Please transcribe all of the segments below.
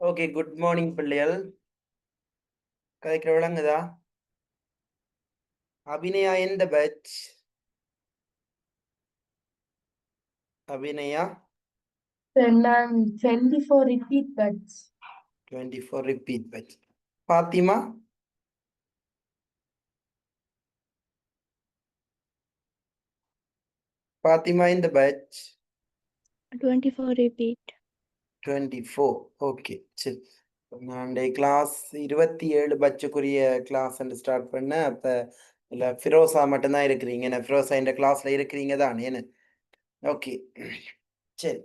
Okay, good morning பிள்ளைகள். கதைக்கிற விளங்குதா? அபிநயா எந்த பேட்ச்? அபிநயா நான் 24 repeat batch. 24 repeat batch. Fathima Fathima இந்த பேட்ச் 24 repeat. 24. ஓகே, சரி. நான் கிளாஸ் 27 பட்சுக்குரிய கிளாஸ் ஸ்டார்ட் பண்ண. அப்போ இல்லை, ஃபிரோசா மட்டும்தான் இருக்கிறீங்க. என்ன ஃபிரோசா இந்த கிளாஸில் இருக்கிறீங்க தான் என்ன? ஓகே, சரி.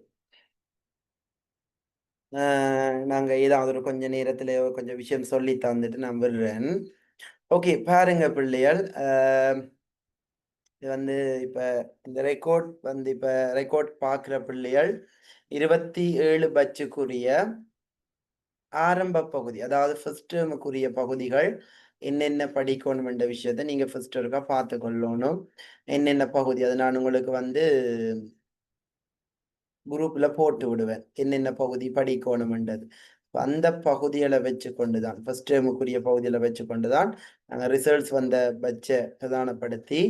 நாங்கள் ஏதாவது ஒரு கொஞ்சம் நேரத்தில் கொஞ்சம் விஷயம் சொல்லி தந்துட்டு நான் விடுறேன். ஓகே, பாருங்க பிள்ளைகள். இது இப்போ இந்த ரெக்கார்ட் பார்க்குற பிள்ளைகள் 27 பட்சுக்குரிய ஆரம்ப பகுதி, அதாவது ஃபர்ஸ்ட் டேர்முக்குரிய பகுதிகள் என்னென்ன படிக்கணும் என்ற விஷயத்த நீங்கள் ஃபர்ஸ்ட் ஒருக்கா பார்த்து கொள்ளணும். என்னென்ன பகுதி அது நான் உங்களுக்கு குரூப்பில் போட்டு விடுவேன். என்னென்ன பகுதி படிக்கணும்ன்றது அந்த பகுதிகளை வச்சு கொண்டு தான், ஃபர்ஸ்ட் டேர்முக்குரிய பகுதியில் வச்சு கொண்டு தான் நாங்கள் ரிசல்ட்ஸ் வந்த பட்சை பிரதானப்படுத்தி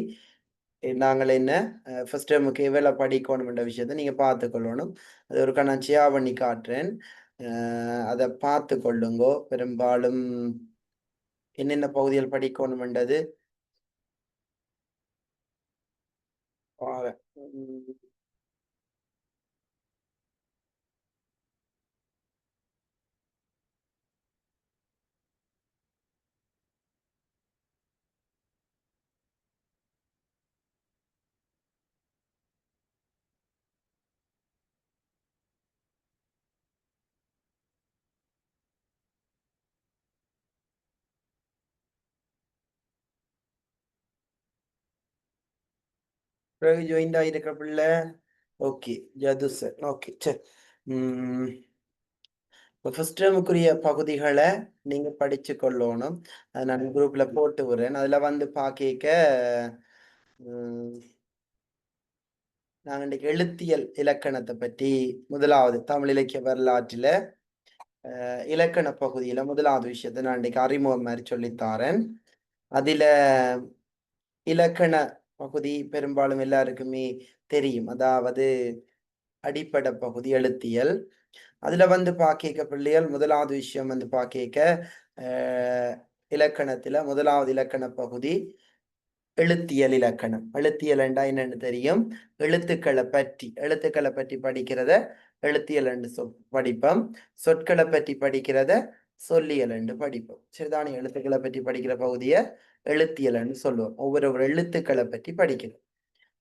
நாங்கள் என்ன ஃபர்ஸ்ட் டேர்முக்கு எவ்வளோ படிக்கணும்ன்ற விஷயத்தை நீங்கள் பார்த்து கொள்ளணும். அது ஒருக்கா நான் ஷேர் பண்ணி காட்டுறேன். அதை பார்த்து கொள்ளுங்கோ. பெரும்பாலும் என்னென்ன பகுதிகள் படிக்கணும்ன்றது பிறகு ஜாயிண்ட் ஆகிருக்க பிள்ளை. Okay, ஜது sir. ஓகே, சரி. இப்போ ஃபர்ஸ்ட் டேர்முக்குரிய பகுதிகளை நீங்கள் படித்து கொள்ளணும். அதை நான் குரூப்பில் போட்டு விடுறேன். அதில் பார்க்க நாங்கள் இன்றைக்கு எழுத்தியல் இலக்கணத்தை பற்றி முதலாவது தமிழ் இலக்கிய வரலாற்றில் இலக்கண பகுதியில் முதலாவது விஷயத்தை நான் இன்றைக்கு அறிமுகம் மாதிரி சொல்லித்தாரேன். அதில் இலக்கண பகுதி பெரும்பாலும் எல்லாருக்குமே தெரியும். அதாவது அடிப்படை பகுதி எழுத்தியல். அதில் பார்க்க பிள்ளைகள் முதலாவது விஷயம் பார்க்க இலக்கணத்தில் முதலாவது இலக்கண பகுதி எழுத்தியல் இலக்கணம். எழுத்தியல் என்றா என்னன்னு தெரியும். எழுத்துக்களை பற்றி படிக்கிறத எழுத்தியல் என்று படிப்போம். சொற்களை பற்றி படிக்கிறத சொல்லியல் என்று படிப்போம். சரிதானே? எழுத்துக்களை பற்றி படிக்கிற பகுதியை எழுத்தியல் என்று சொல்லுவோம். ஒவ்வொரு எழுத்துக்களை பற்றி படிக்கிறோம்.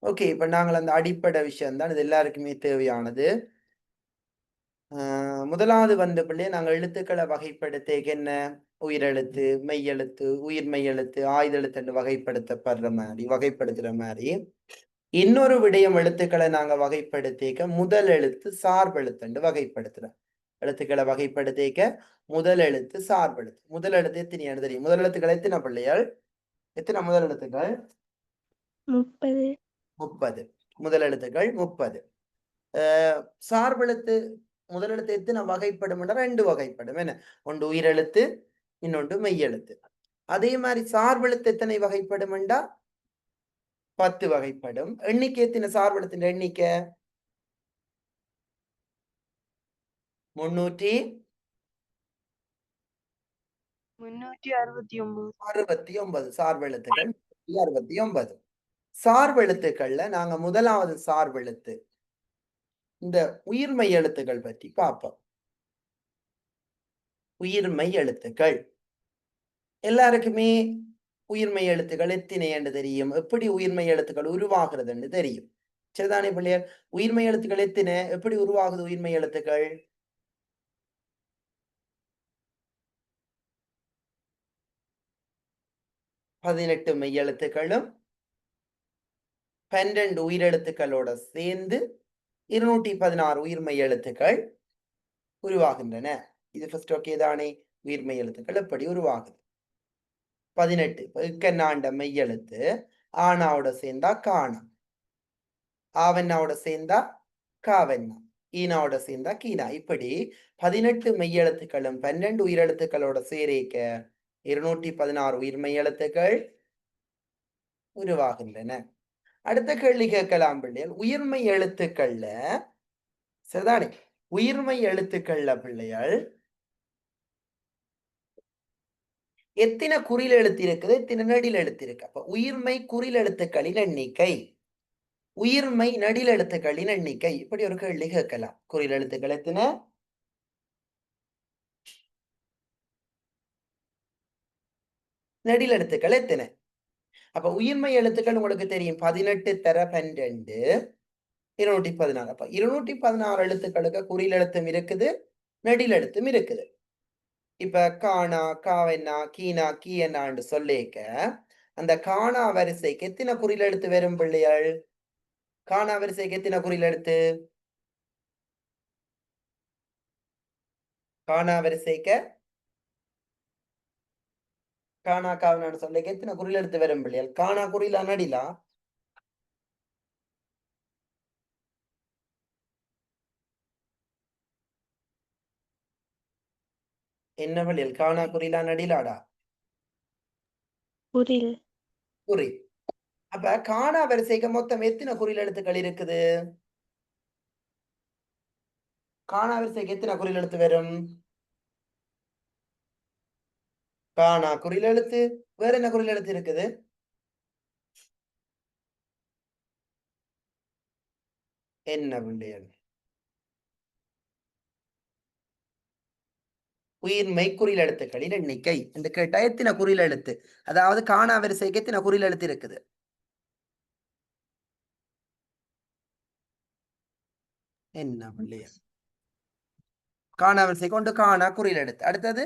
ஓகே, இப்போ நாங்கள் அந்த அடிப்படை விஷயம்தான் இது எல்லாருக்குமே தேவையானது. முதலாவது பிள்ளைய நாங்கள் எழுத்துக்களை வகைப்படுத்த என்ன? உயிரெழுத்து, மெய்யெழுத்து, உயிர்மெய் எழுத்து, ஆயுதெழுத்து என்று வகைப்படுத்துற மாதிரி இன்னொரு விடயம் எழுத்துக்களை நாங்க வகைப்படுத்திக்க முதல் எழுத்து சார்பெழுத்து என்று வகைப்படுத்துறோம். எழுத்துக்களை வகைப்படுத்திக்க முதல் எழுத்து சார்பெழுத்து. முதல் எழுத்து எத்தனை தெரியும்? முதல் எழுத்துக்கள் எத்தனை பிள்ளைகள்? எத்தனை முதல் எழுத்துக்கள்? 30. முதல் எழுத்துக்கள் 30. சார்பெழுத்து முதல் எழுத்து எத்தனை வகைப்படும்? 2 வகைப்படும். என்ன? ஒன்று உயிரெழுத்து, இன்னொன்று மெய்யெழுத்து. அதே மாதிரி சார்பெழுத்து எத்தனை வகைப்படும்? 10 வகைப்படும். எண்ணிக்கை எத்தனை? சார்பெழுத்தின் எண்ணிக்கை 369. சார்பெழுத்துக்கள் 69. சார்பெழுத்துக்கள்ல நாங்க முதலாவது சார்பெழுத்து இந்த உயிர்மெய் எழுத்துக்கள் பற்றி பார்ப்போம். உயிர்மெய் எழுத்துக்கள் எல்லாருக்குமே உயிர்மெய் எழுத்துக்கள் எத்தனை என்று தெரியும். எப்படி உயிர்மெய் எழுத்துக்கள் உருவாகிறது என்று தெரியும். சரிதானே பிள்ளையர்? உயிர்மெய் எழுத்துக்கள் எத்தனை? எப்படி உருவாகுது உயிர்மெய் எழுத்துக்கள்? 18 மெய்யெழுத்துக்களும் 12 உயிரெழுத்துக்களோட சேர்ந்து 216 உயிர்மெய் எழுத்துக்கள் உருவாகின்றன. இது ஃபர்ஸ்ட் ஓகே தானே? உயிர்மெய் எழுத்துக்கள் எப்படி உருவாகுது? 18 இக்கண்ணாண்ட மெய்யெழுத்து ஆனாவோட சேர்ந்தா காணா, ஆவண்ணாவோட சேர்ந்தா காவண்ணா. ஈனாவோட சேர்ந்தா கீனா. இப்படி 18 மெய்யெழுத்துக்களும் 12 உயிரெழுத்துக்களோட சேரிக்க 216 உயிர் மெய்யெழுத்துக்கள் உருவாகின்றன. அடுத்த கேள்வி கேட்கலாம் பிள்ளைகள், உயிர்மெய் எழுத்துக்கள்ல சரிதானே, உயிர்மெய் எழுத்துக்கள்ல பிள்ளைகள் எத்தனை குறில் எழுத்து இருக்குது, எத்தனை நெடில் எழுத்து இருக்கு? அப்ப உயிர்மெய் குறில் எழுத்துக்களின் எண்ணிக்கை, உயிர்மெய் நெடில் எழுத்துக்களின் எண்ணிக்கை, இப்படி ஒரு கேள்வி கேட்கலாம். குறில் எழுத்துக்கள் எத்தனை, நெடில் எழுத்துக்கள் எத்தனை? அப்ப உயிர்மெய் எழுத்துக்கள் உங்களுக்கு தெரியும் 18 தர 12 216. அப்ப 216 எழுத்துக்களுக்கு குறில் எழுத்தும் இருக்குது, நெடில் எழுத்தும் இருக்குது. இப்ப காணா, காவென்னா, கீனா, கீ என்னான்னு சொல்லிக்க அந்த காணா வரிசைக்கு எத்தனை குறில் எழுத்து வரும் பிள்ளைகள்? காணா வரிசைக்கு எத்தனை குறில் எழுத்து? காணா வரிசைக்கு காணா காவனான்னு சொல்லிக்க எத்தனை குறில் எழுத்து வரும் பிள்ளைகள்? காணா குறிலா நடிலா? என்ன பிள்ளைகள், காணா குறிலா நடிலாடா? குறில். குறி. அப்ப காணா வரிசைக்கு மொத்தம் எத்தனை குறில் எழுத்துக்கள் இருக்குது? காணா வரிசைக்கு எத்தனை குறில் எழுத்து வரும்? காணா குறில் எழுத்து, வேற என்ன குறில் எழுத்து இருக்குது? என்ன பிள்ளைகள்? உயிர்மெய் குறில் எழுத்துக்களின் எண்ணிக்கை என்று கேட்டா எத்தனை குறில் எழுத்து, அதாவது காணா வரிசைக்கு எத்தனை குறில் எழுத்து இருக்குது? என்ன பிள்ளைகள், காணா வரிசை கொண்டு காணா குறில் எழுத்து. அடுத்தது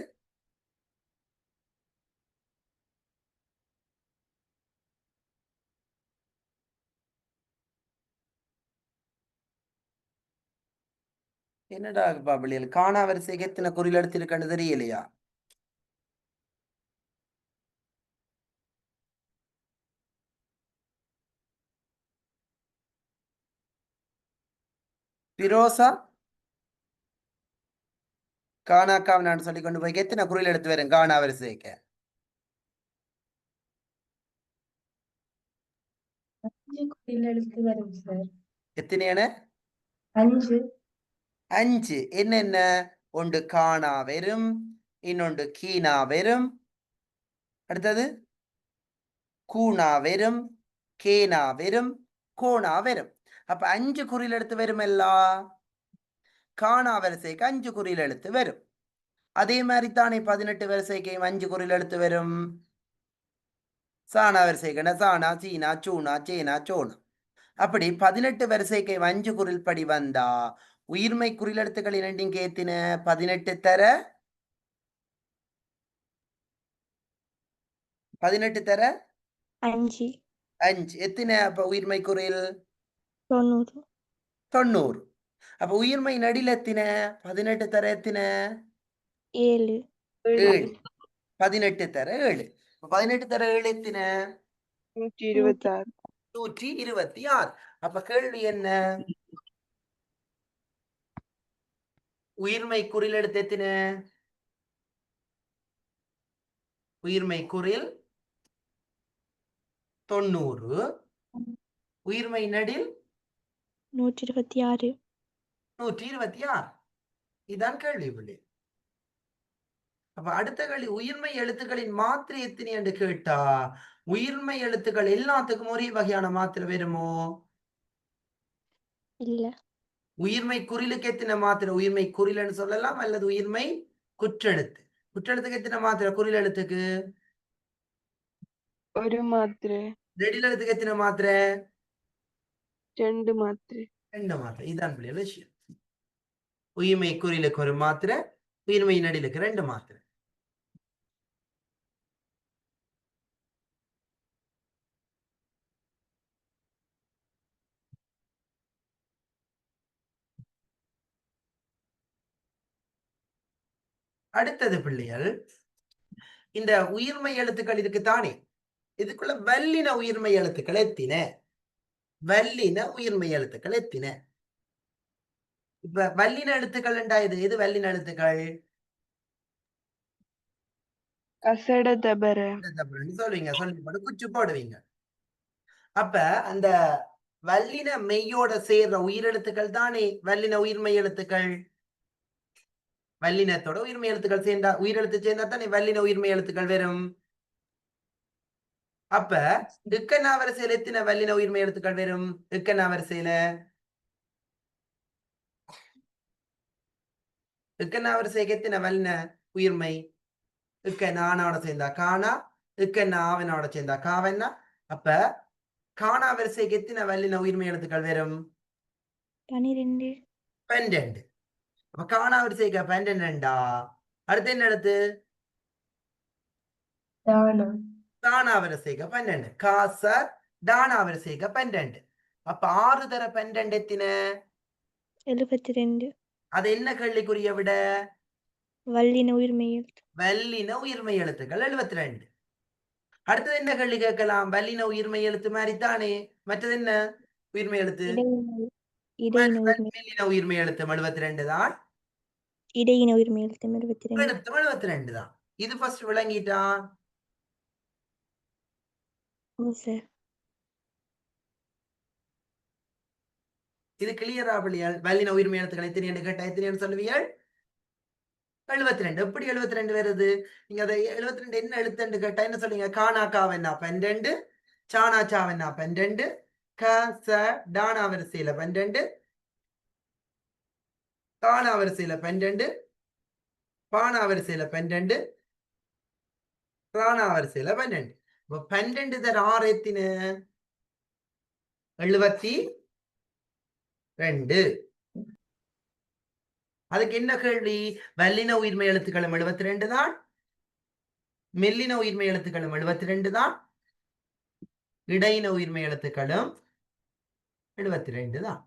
என்னடா பிள்ளைகள், காணா வரிசைக்கு எத்தனை குறில் எழுத்து இருக்குன்னு தெரியலையா? பிரோசா, காணா காவனான்னு சொல்லி கொண்டு போய் எத்தனை குறில் எடுத்து வரும் காணா வரிசைக்கு? 5 குறில் எழுத்து வரும் சார். எத்தனையான? 5. 5. என்னென்ன? ஒன்று காணா வரும், இன்னொன்று கீனா வரும், அடுத்தது கூணா வரும், கேனா வரும், கோணா வரும். அப்ப 5 குறில் எடுத்து வரும் எல்லாம். காணா வரிசைக்கு 5 குறில் எழுத்து வரும். அதே மாதிரி தானே 18 வரிசைக்கு 5 குறில் எழுத்து வரும். சாணா வரிசைக்குன்னா சாணா, சீனா, சூனா, சேனா, சோனா. அப்படி 18 வரிசைக்கு 5 குறில் படி வந்தா உயிர்மை குறில் எழுத்துக்களின் எண்ணிக்கை எத்தனை? 18 தர 18 தர 5. 5 எத்தனை? அப்ப உயிர்மை குறில் 90. 90. அப்ப உயிர்மை நடில் எத்தனை? 18 தர எத்தனை? 7. 7. 18 தர 7. 18 தர 7 எத்தனை? 126. 126. அப்ப கேள்வி என்ன? உயிர்மை குறில் எடுத்து எத்தனை? உயிர்மை குறில் 90, உயிர்மை நடில் 126. 126. இதான் கேள்வி பிள்ளை. அப்ப அடுத்த கேள்வி, உயிர்மை எழுத்துக்களின் மாத்திரை எத்தனை என்று கேட்டா உயிர்மை எழுத்துக்கள் எல்லாத்துக்கும் ஒரே வகையான மாத்திரை வருமோ? இல்ல. உயிர்மை குறிலுக்கு எத்தனை மாத்திரை? உயிர்மை குறிலன்னு சொல்லலாம், அல்லது உயிர்மை குற்றெழுத்து. குற்றெழுத்துக்கு எத்தனை மாத்திரை? குறில் எழுத்துக்கு ഒരു മാത്രേ. நெடில் எழுத்துக்கு எத்தனை மாத்திரை? 2 മാത്രേ. 2 மாத்திரை. இதான் பிள்ளை விஷயம். உயிர்மை குறிலுக்கு ஒரு மாத்திரை, உயிர்மை நடிலுக்கு 2 மாத்திரை. அடுத்தது பிள்ளைகள், இந்த உயிர்மை எழுத்துக்கள் இருக்குத்தானே, இதுக்குள்ள வல்லின உயிர்மை எழுத்துக்கள் எத்தின? வல்லின உயிர்மை எழுத்துக்கள் எத்தின? இப்ப வல்லின எழுத்துக்கள் எது வல்லின எழுத்துக்கள் கசட தபர சொல்லுவீங்க சொல்லி போட்டு குச்சி போடுவீங்க. அப்ப அந்த வல்லின மெய்யோட சேர்ற உயிரெழுத்துக்கள் தானே வல்லின உயிர்மெய் எழுத்துக்கள். வல்லினத்தோட உயிர்மெய் எழுத்துக்கள் சேர்ந்தா உயிரெழுத்து சேர்ந்தா தானே வல்லின உயிர்மெய் எழுத்துக்கள் வரும். அப்ப இக்கண்ணா வரிசையில எத்தனை வல்லின உயிர்மெய் எழுத்துக்கள் வரும். இக்கண்ணா வரிசையில இக்கண்ணா வரிசைக்கு எத்தனை வல்லின உயிர்மை. இக்கண்ணா ஆனாவோட சேர்ந்தா காணா, இக்கண்ணா ஆவனோட சேர்ந்தா காவன்னா. அப்ப காணா வரிசைக்கு எத்தனை வல்லின உயிர்மெய் எழுத்துக்கள் வரும். 12 12. அப்ப காணா வரிசைக்கு 12. அடுத்து என்ன எழுத்து. தானா தானா வரிசைக்கு 12. காச தானா வரிசைக்கு 12. அப்ப 6 தர 12 எத்தின. 72 அது என்ன கேள்விக்குரிய விட. வல்லின உயிர்மெய் எழுத்து. வல்லின உயிர்மெய் எழுத்துக்கள் 72. அடுத்தது என்ன கேள்வி கேட்கலாம். வல்லின உயிர்மெய் எழுத்து மாதிரி தானே மற்றது என்ன உயிர்மெய் எழுத்து. இடையின உயிர்மெய் மெல்லின உயிர்மெய் எழுத்து 72 தான். இடையின உயிர்மெய் எழுத்து 72. எழுத்து 72 தான். இது ஃபர்ஸ்ட் விளங்கிட்டான். ஓ சார். இது கிளியரா பிள்ளையாள். வல்லின உயிர்மெய் எழுத்துக்கள் எத்தனை கேட்டா எத்தனை சொல்லுவீர்கள். 72. எப்படி 72 வருது. நீங்க அதை 72 என்ன எழுத்துன்னு கேட்டா என்ன சொல்லுங்க. காணா காவன்னா 12, சானா சாவன்னா 12, க ச டானா வரிசையில 12, காணா வரிசையில 12, பானா வரிசையில 12, ராணா வரிசையில 12. இப்ப 12 தர 6 எத்தின 72. அதுக்கு என்ன கேள்வி. வல்லின உயிர்மெய் எழுத்துக்களும் 72 தான். மெல்லின உயிர்மெய் எழுத்துக்களும் 72 தான். இடையின உயிர்மெய் எழுத்துக்களும் 72 தான்.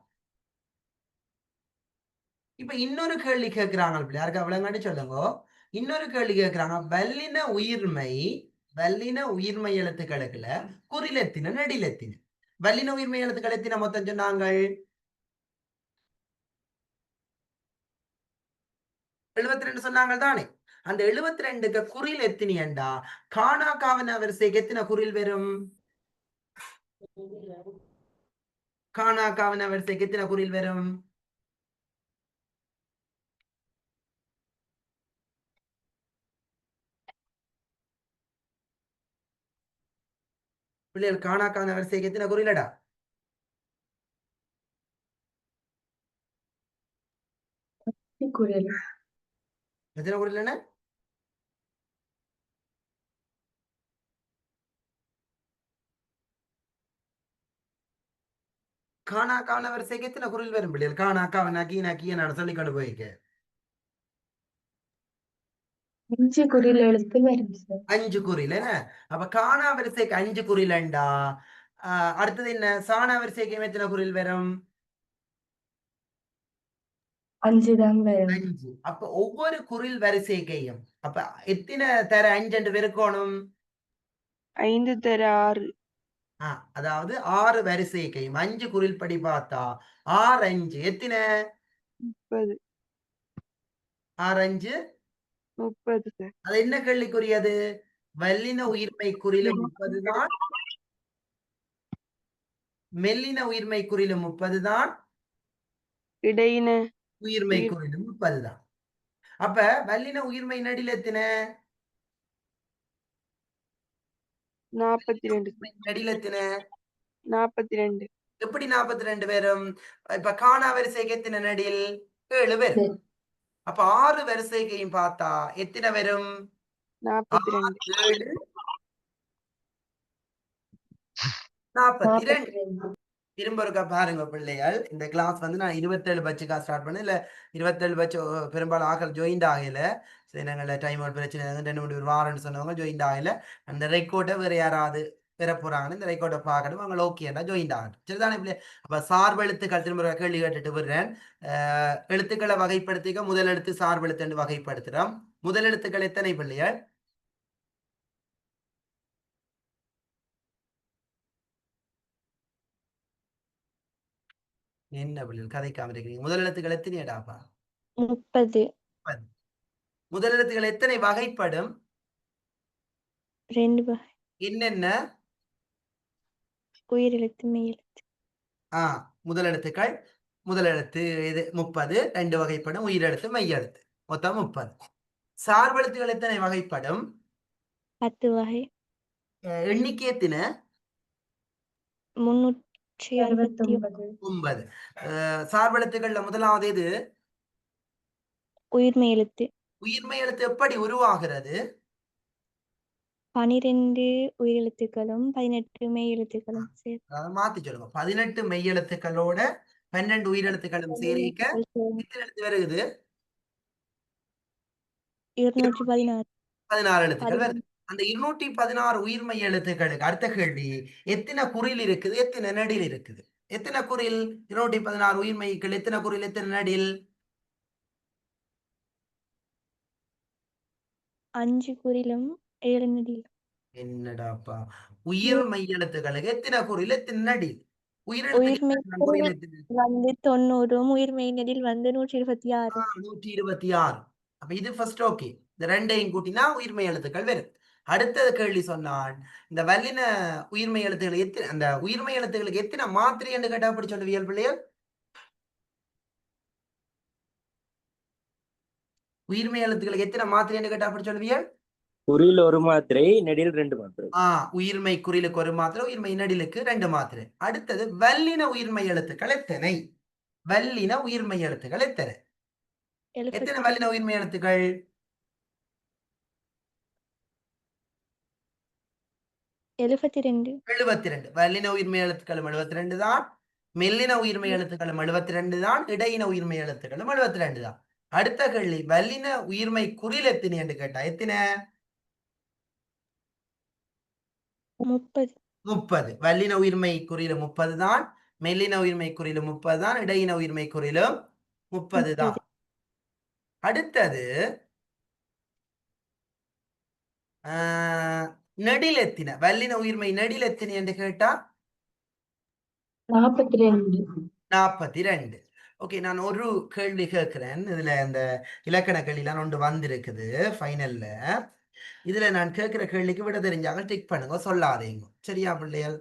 இப்ப இன்னொரு கேள்வி கேட்கிறாங்க. யாருக்கு அவ்வளவு சொல்லுங்க. இன்னொரு கேள்வி கேட்கிறாங்க. வல்லின உயிர்மெய் எழுத்துக்களுக்குல குறிலெத்தின நெடிலெத்தின. வல்லின உயிர்மெய் எழுத்துக்கள் எத்தின மொத்தம் சொன்னாங்க. 72 சொன்னாங்க தானே. அந்த 72க்கு குறில் எத்தினியண்டா. காணா காவன வரிசைக்கு எத்தனை குறில் வரும். காணா காவன வரிசைக்கு எத்தனை குறில் வரும். பிள்ளைகள் காணா காவன வரிசைக்கு எத்தனை குறிலடா. குரல் எத்தனை குறில் என்ன. காணா காவன வரிசைக்கு எத்தனை குறில் வரும் பிள்ளைகள். காணா காவனா கீனா கீனா சொல்லிக்கொண்டு போய்க்க. 5 குரில் எழுத்து வரும் சார். 5 குறில் என்ன. அப்ப காணா வரிசைக்கு 5 குறிலண்டா. அடுத்தது என்ன. சாணா வரிசைக்கு எத்தனை குறில் வரும். 5 தான் வரும். 5. அப்ப ஒவ்வொரு குறில் வரிசைக்கையும் அப்ப எத்தனை தர 5 என்று பெருக்கணும். 5 தர 6 அதாவது 6 வரிசைக்கையும் 5 குறில் படி பார்த்தா 6 5 எத்தனை 30. 6 5 30 சார். அது என்ன கேள்விக்குரியது. வல்லின உயிர்மை குறிலும் 30 தான். மெல்லின உயிர்மை குறிலும் 30 தான். இடையின உயிர்மை குறிலும் 30 தான். அப்ப வல்லின உயிர்மை நடில எத்தனை 42 நடில எத்தனை 42. எப்படி 42 பேரும். இப்ப காணா வரிசைக்கு எத்தனை நடில் 7 பேர். அப்ப 6 வரிசைக்கையும் பார்த்தா எத்தனை வரும் 42. 7 42. திரும்ப இருக்கா பாருங்க பிள்ளைகள். இந்த கிளாஸ் வந்து நான் 27 பட்சுக்கா ஸ்டார்ட் பண்ணேன். இல்ல 27 பட்ச பெரும்பாலும் ஆக்கள் ஜாயின்ட் ஆகல. சரி நாங்கள் டைம் அவுட் பிரச்சனை 2 ஒரு வாரம்னு சொன்னவங்க ஜாயின்ட் ஆகல. அந்த ரெக்கார்டை வேற யாராவது பெற போறாங்கன்னு இந்த ரெக்கார்டை பார்க்கணும். அவங்க ஓகேண்டா ஜாயின்ட் ஆகட்டும். சரிதானே பிள்ளை. அப்ப சார்பு எழுத்துக்கள் திரும்ப ஒரு கேள்வி கேட்டுட்டு விடுறேன். எழுத்துக்களை வகைப்படுத்திக்க முதல் எழுத்து சார்பு எழுத்து வகைப்படுத்துறோம். முதல் எழுத்துக்கள் எத்தனை பிள்ளைகள். என்ன பிள்ளைகள் கதைக்காம இருக்கிறீங்க? முதல் எழுத்துக்கள் எத்தனைடாப்பா? 30. 10. முதல் எழுத்துக்கள் எத்தனை வகைப்படும்? 2 வகை. என்னென்ன? உயிரெழுத்து மெய்யெழுத்து. முதல் எழுத்துக்கள் முதல் எழுத்து இது 30, 2 வகைப்படும், உயிரெழுத்து மெய்யெழுத்து, மொத்தம் 30. சார்பெழுத்துக்கள் எத்தனை வகைப்படும்? 10 வகை. எண்ணிக்கை எத்தனை? 369. 9. சார்பெழுத்துக்கள்ல முதலாவது எது? உயிர் மெய்யெழுத்து. உயிர்மெய் எழுத்து எப்படி உருவாகிறது? 12 உயிரெழுத்துக்களும் 18 மெய்யெழுத்துக்களும் சேர்த்து. மாத்தி சொல்லுங்க. 18 மெய்யெழுத்துக்களோட 12 உயிரெழுத்துக்களும் சேரிக்க எத்தனை எழுத்து வருது? 216. 16 எழுத்துக்கள் வருது. அந்த 216 உயிர்மெய் எழுத்துக்களுக்கு அடுத்த கேள்வி, எத்தனை குறில் இருக்குது, எத்தனை நெடில் இருக்குது? எத்தனை குறில்? 216 உயிர்மெய்கள் எத்தனை குறில், எத்தனை நெடில்? 5 குறிலும் 7 நெடிலும். என்னடாப்பா, உயிர்மெய் எழுத்துக்களுக்கு எத்தனை குறில், எத்தனை நெடில்? உயிர்மெய் உயிரெழுத்துக்கள் குறில் எத்தனை? வந்து 90, உயிர்மெய் நெடில் வந்து 126. 126. அப்ப இது ஃபர்ஸ்ட் ஓகே. இந்த ரெண்டையும் கூட்டினா உயிர்மெய் எழுத்துக்கள் வரும். அடுத்த கேள்வி சொன்னான், இந்த வல்லின உயிர்மெய் எழுத்துக்கள் எத்தனை, அந்த உயிர்மெய் எழுத்துக்களுக்கு எத்தனை மாத்திரை என்று கேட்டா அப்படி சொல்லுவியல் பிள்ளைகள்? உயிர்மெய் எழுத்துக்களுக்கு எத்தனை மாத்திரை என்று கேட்டா அப்படி சொல்லுவியல்? குறில் ஒரு மாத்திரை, நெடில் 2 மாத்திரை. உயிர்மெய் குறிலுக்கு ஒரு மாத்திரை, உயிர்மெய் நெடிலுக்கு 2 மாத்திரை. அடுத்தது வல்லின உயிர்மெய் எழுத்துக்கள் எத்தனை? வல்லின உயிர்மெய் எழுத்துக்கள் எத்தனை? எத்தனை வல்லின உயிர்மெய் எழுத்துக்கள்? 72. 72. வல்லின உயிர்மெய் எழுத்துக்களும் 72 தான், மெல்லின உயிர்மெய் எழுத்துக்களும் 72 தான், இடையின உயிர்மெய் எழுத்துக்களும் 72 தான். அடுத்த கேள்வி, வல்லின உயிர்மெய் குறில் எத்தனை என்று கேட்டா எத்தனை? 30. 30. வல்லின உயிர்மெய் குறியிலும் 30 தான், மெல்லின உயிர்மெய் குறியிலும் 30 தான், இடையின உயிர்மெய் குறியிலும் 30 தான். அடுத்தது நெடில் எத்தனை? வல்லின உயிர்மெய் நெடில் எத்தனை என்று கேட்டா 42. 42. ஓகே, நான் ஒரு கேள்வி கேட்கிறேன். இதுல இந்த இலக்கண கேள்விலாம் ஒன்று வந்திருக்குது ஃபைனல்ல. இதுல நான் கேட்கிற கேள்விக்கு விட தெரிஞ்சாங்க டிக் பண்ணுங்க, சொல்லாதீங்க. சரியா பிள்ளைகள்?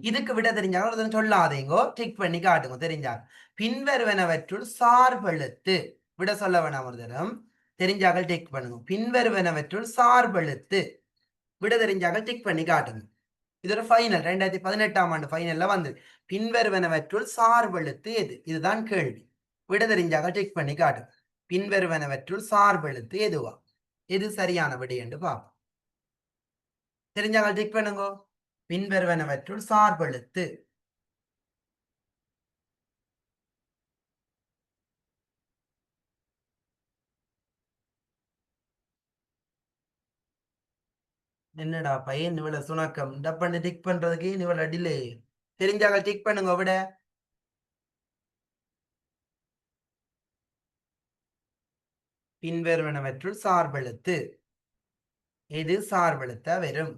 இதுக்கு விட தெரிஞ்சாங்க சொல்லாதீங்கோ, டிக் பண்ணி காட்டுங்க தெரிஞ்சாங்க. பின்வருவனவற்றுள் சார்பெழுத்து விட சொல்ல வேணாம். ஒரு தரம் தெரிஞ்சாக டிக் பண்ணுங்க. பின்வருவனவற்றுள் சார்பெழுத்து விட தெரிஞ்சாக டிக் பண்ணி காட்டுங்க. இது ஒரு ஃபைனல் 2018ஆம் ஆண்டு ஃபைனல்ல வந்து பின்வருவனவற்றுள் சார்பெழுத்து எது? இதுதான் கேள்வி. விட தெரிஞ்சாக டிக் பண்ணி காட்டுங்க. பின்வருவனவற்றுள் சார்பெழுத்து எதுவா? எது சரியான விடை என்று பார்ப்போம். தெரிஞ்சாக டிக் பண்ணுங்க. பின்வருவனவற்றுள் சார்பெழுத்து என்னடா பையன் இவ்வளவு சுணக்கம் டப்பண்டு டிக் பண்றதுக்கு இவ்வளவு டிலே? தெரிஞ்சாக டிக் பண்ணுங்க. விட பின்வருவனவற்றுள் சார்பெழுத்து எது சார்பெழுத்தா வரும்?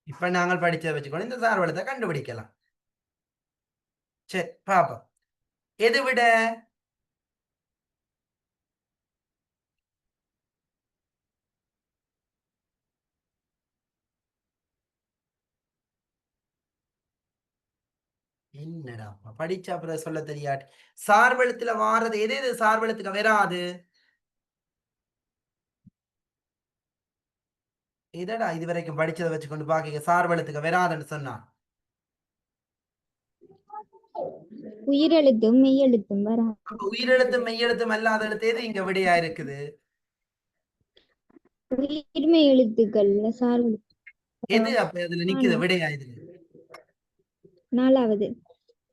இப்ப நாங்கள் படிச்சதை வச்சுக்கணும், இந்த சார்பெழுத்தை கண்டுபிடிக்கலாம். சரி பாப்போம். எது விட? என்னடா படிச்சா அப்புறம் சொல்ல தெரியாது. சார்பெழுத்துல வாரது எது? எது சார்பெழுத்துக்கு வராது? இதடா இது வரைக்கும் படிச்சதை வச்சுக்கொண்டு பாக்க சார்பெழுத்துக்கு வராதுன்னு சொன்னான். உயிரெழுத்தும் மெய்யெழுத்தும் வராது. உயிரெழுத்தும் மெய்யெழுத்தும் அல்லாத எழுத்து எது இங்க விடையா இருக்குது? உயிர்மெய் எழுத்துக்கள்ல சார்பெழுத்து எது அப்ப இதுல நிக்குது விடையா? இதுல 4வது.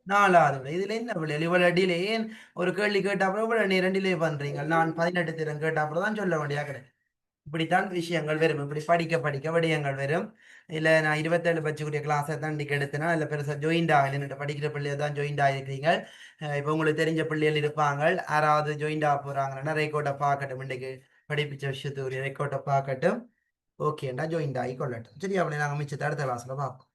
4வது விடை. இதுல என்ன விடை? இவ்வளவு டிலே? ஏன் ஒரு கேள்வி கேட்டா அப்புறம் இவ்வளவு நேரம் டிலே பண்றீங்க? நான் 18 திறம் கேட்டா அப்புறம் தான் சொல்ல வேண்டியா கிடையாது. இப்படித்தான் விஷயங்கள் வரும். இப்படி படிக்க படிக்க விடயங்கள் வரும். இல்லை நான் 27 பட்சக்கூடிய கிளாஸை தான் இன்றைக்கி எடுத்தேன்னா இல்லை பெருசாக ஜாயின்ட் ஆகலை. படிக்கிற பிள்ளைய தான் ஜாயின்ட் ஆகிருக்கிறீங்க. இப்போ உங்களுக்கு தெரிஞ்ச பிள்ளைகள் இருப்பாங்க, யாராவது ஜாயின்ட் ஆக போகிறாங்கன்னா ரெக்கார்டை பார்க்கட்டும். இன்றைக்கு படிப்பிச்ச விஷயத்துக்குரிய ரெக்கார்டை பார்க்கட்டும். ஓகேண்டா ஜாயின்ட் ஆகி கொள்ளட்டும். சரி, அப்படி நாங்கள் மிச்சத்தை அடுத்த கிளாஸில் பார்ப்போம்.